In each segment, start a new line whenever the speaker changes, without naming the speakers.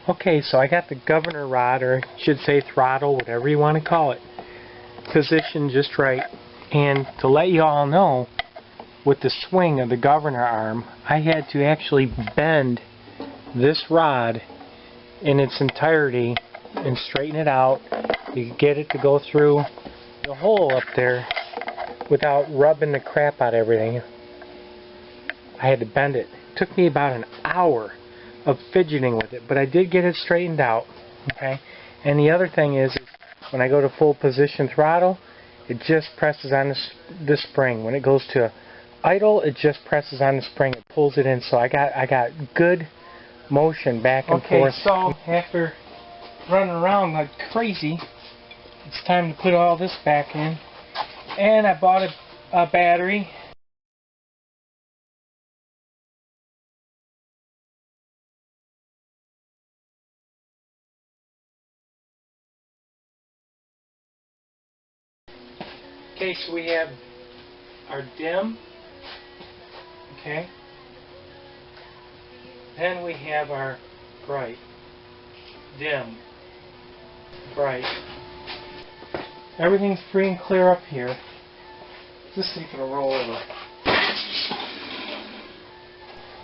Okay, so I got the governor rod, or I should say throttle, whatever you want to call it, positioned just right. And to let you all know, with the swing of the governor arm, I had to actually bend this rod in its entirety and straighten it out. You get it to go through the hole up there without rubbing the crap out of everything. I had to bend it. It took me about an hour of fidgeting with it, but I did get it straightened out. Okay. And the other thing is when I go to full position throttle, it just presses on the spring. When it goes to idle, it just presses on the spring. It pulls it in. So I got good motion back and forth. Okay, so after running around like crazy, it's time to put all this back in. And I bought a battery. Okay, so we have our dim. Okay. Then we have our bright. Dim. Bright. Everything's free and clear up here. This thing's gonna roll over.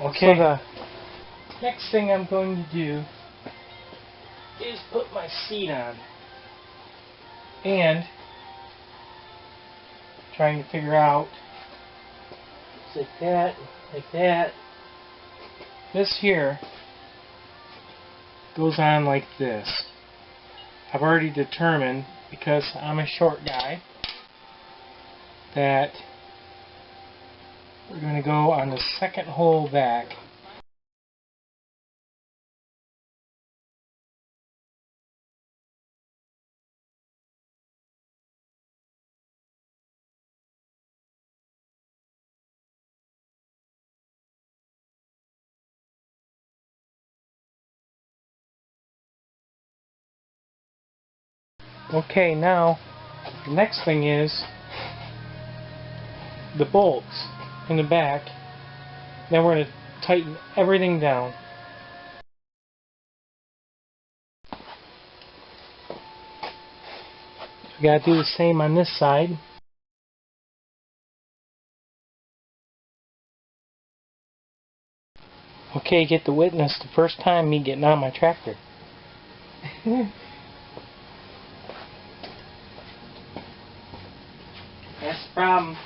Okay. So the next thing I'm going to do is put my seat on. And trying to figure out, like that, like that. This here goes on like this. I've already determined, because I'm a short guy, that we're going to go on the second hole back. Okay, now the next thing is the bolts in the back. Then we're going to tighten everything down. We got to do the same on this side. Okay, get to witness the first time me getting on my tractor. That's the problem.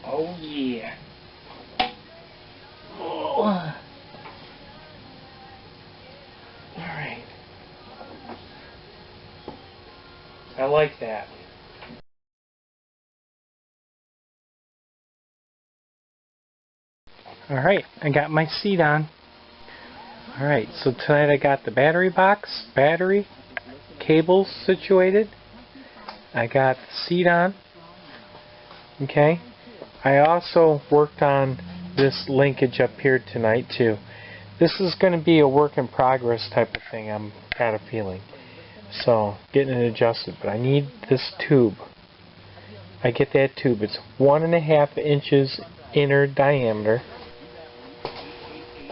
Oh yeah. Oh. Alright. I like that. Alright, I got my seat on. Alright, so tonight I got the battery box, battery, cables situated. I got the seat on. Okay. I also worked on this linkage up here tonight too. This is going to be a work in progress type of thing, I'm kind of feeling. So, getting it adjusted. But I need this tube. I get that tube. It's 1.5 inches inner diameter.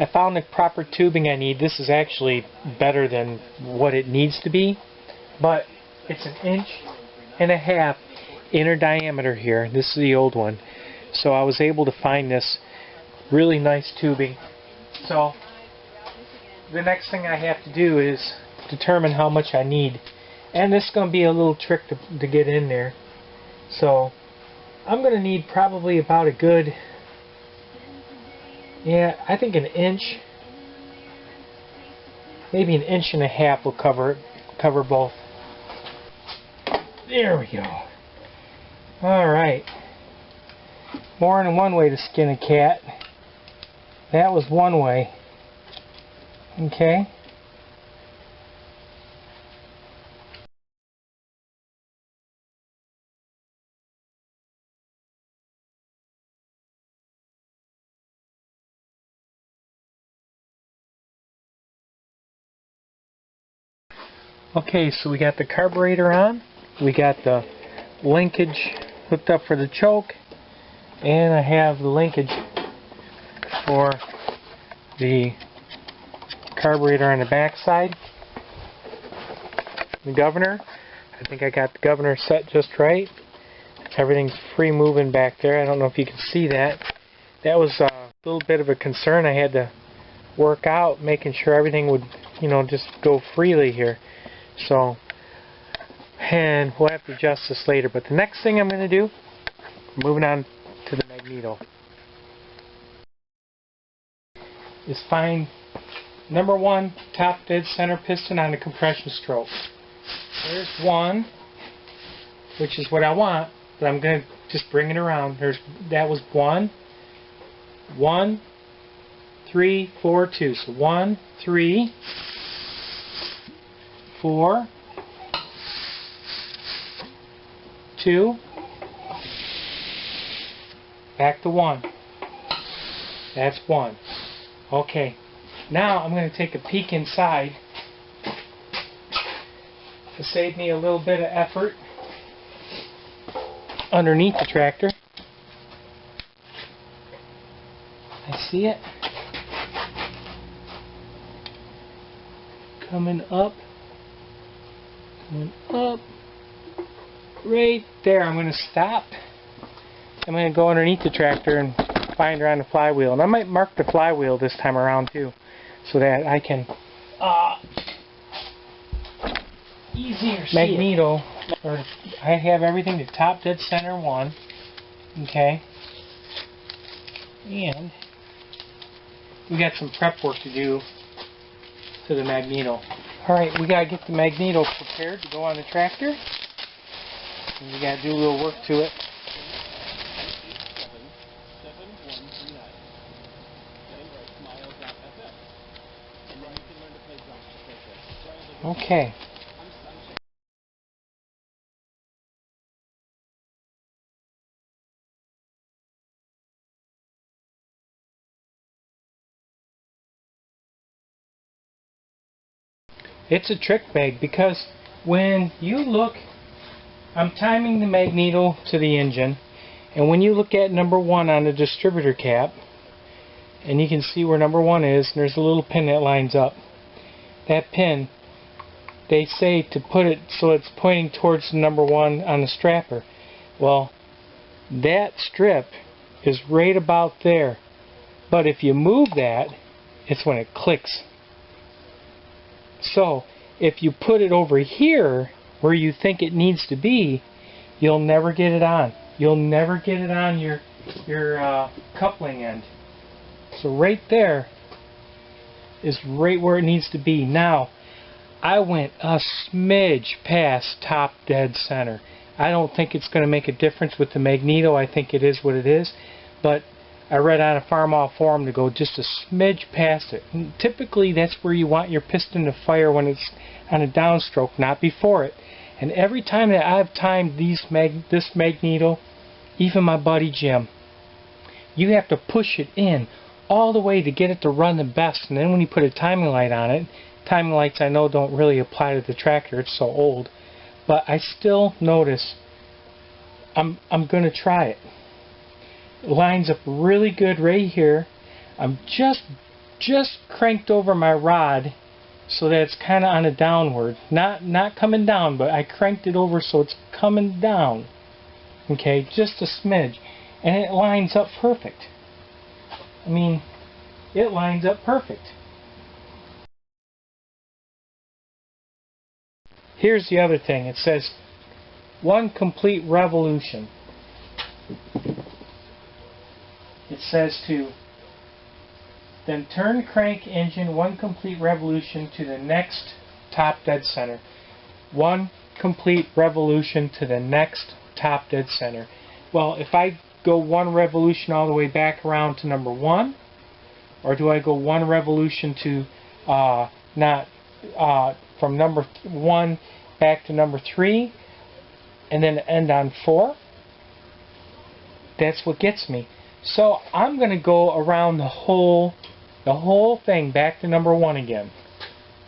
I found the proper tubing I need. This is actually better than what it needs to be. But it's 1.5 inches inner diameter here. This is the old one. So I was able to find this really nice tubing. So the next thing I have to do is determine how much I need. And this is going to be a little trick to get in there. So I'm going to need probably about a good, yeah, I think 1 inch, maybe 1.5 inches will cover both. There we go. Alright. More than one way to skin a cat. That was one way. Okay. Okay, so we got the carburetor on. We got the linkage hooked up for the choke. And I have the linkage for the carburetor on the back side. The governor, I think I got the governor set just right. Everything's free moving back there. I don't know if you can see that. That was a little bit of a concern I had to work out, making sure everything would, you know, just go freely here. So, and we'll have to adjust this later. But the next thing I'm going to do, moving on to the Magneto, is find number 1 top dead center piston on the compression stroke. There's one, which is what I want, but I'm going to just bring it around. That was 1, 1, 3, 4, 2. So 1, 3, 4, 2, back to 1. That's 1. Okay, now I'm going to take a peek inside to save me a little bit of effort underneath the tractor. I see it coming up right there. I'm going to stop. I'm going to go underneath the tractor and find her on the flywheel, and I might mark the flywheel this time around too, so that I can easier Magneto. Or I have everything to top dead center 1. Okay, and we got some prep work to do to the Magneto. All right, we gotta get the Magneto prepared to go on the tractor, and we gotta do a little work to it. Okay. It's a trick bag, because when you look, I'm timing the Magneto to the engine, and when you look at number 1 on the distributor cap, and you can see where number 1 is, and there's a little pin that lines up. That pin, they say to put it so it's pointing towards number 1 on the strapper. Well, that strip is right about there, but if you move that, it's when it clicks. So if you put it over here where you think it needs to be, you'll never get it on. You'll never get it on your coupling end. So right there is right where it needs to be. Now, I went a smidge past top dead center. I don't think it's going to make a difference with the Magneto. I think it is what it is. But I read on a Farmall forum to go just a smidge past it. And typically that's where you want your piston to fire, when it's on a downstroke, not before it. And every time that I've timed this Magneto, even my buddy Jim, you have to push it in all the way to get it to run the best. And then when you put a timing light on it, timing lights I know don't really apply to the tractor, it's so old, but I still notice I'm going to try it. It lines up really good right here. I'm just cranked over my rod so that it's kind of on a downward, not coming down, but I cranked it over so it's coming down. Okay, just a smidge, and it lines up perfect. I mean, it lines up perfect. Here's the other thing. It says 1 complete revolution. It says to then turn crank engine 1 complete revolution to the next top dead center. 1 complete revolution to the next top dead center. Well, if I go 1 revolution all the way back around to number 1, or do I go 1 revolution to from number 1 back to number 3 and then end on 4? That's what gets me. So I'm going to go around the whole thing back to number 1 again.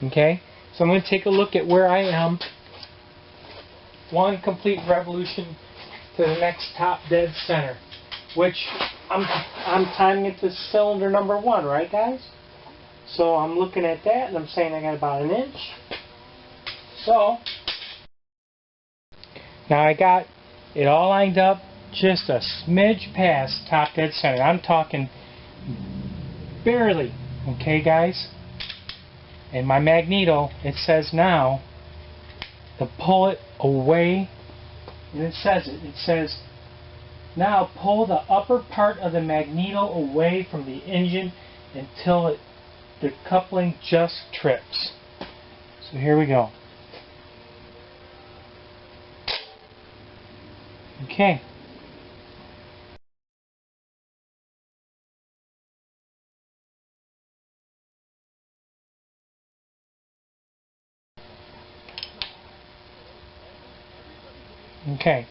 Okay? So I'm going to take a look at where I am. 1 complete revolution to the next top dead center, which I'm timing it to cylinder number 1, right guys? So I'm looking at that and I'm saying I got about an inch. So now I got it all lined up, just a smidge past top dead center. I'm talking barely, okay guys? And my Magneto, it says now to pull it away, and it says now pull the upper part of the Magneto away from the engine until the coupling just trips. So here we go. Okay. Okay.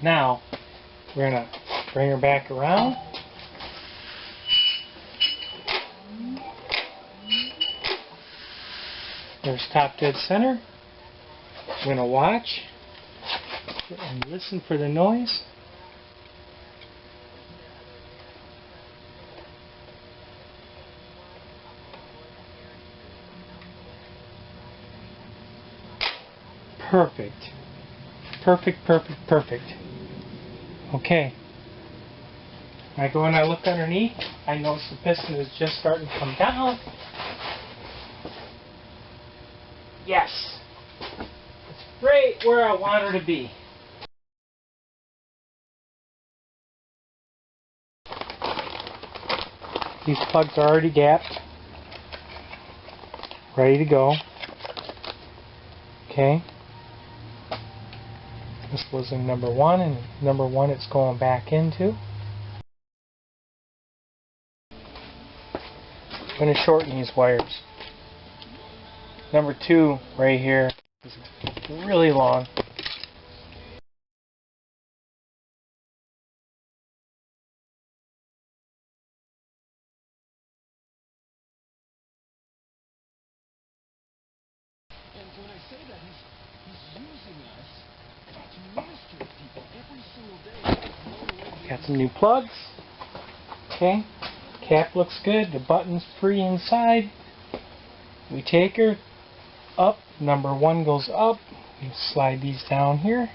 Now we're going to bring her back around. There's top dead center. I'm going to watch and listen for the noise. Perfect. Perfect, perfect, perfect. Okay. I go and I look underneath. I notice the piston is just starting to come down. Yes. It's right where I want her to be. These plugs are already gapped. Ready to go. Okay. This was in number 1, and number 1 it's going back into. I'm going to shorten these wires. Number 2 right here is really long.
And when I say that, he's using us to minister to people every single day.
Got some new plugs. Okay. Cap looks good. The button's free inside. We take her up. Number 1 goes up. We slide these down here.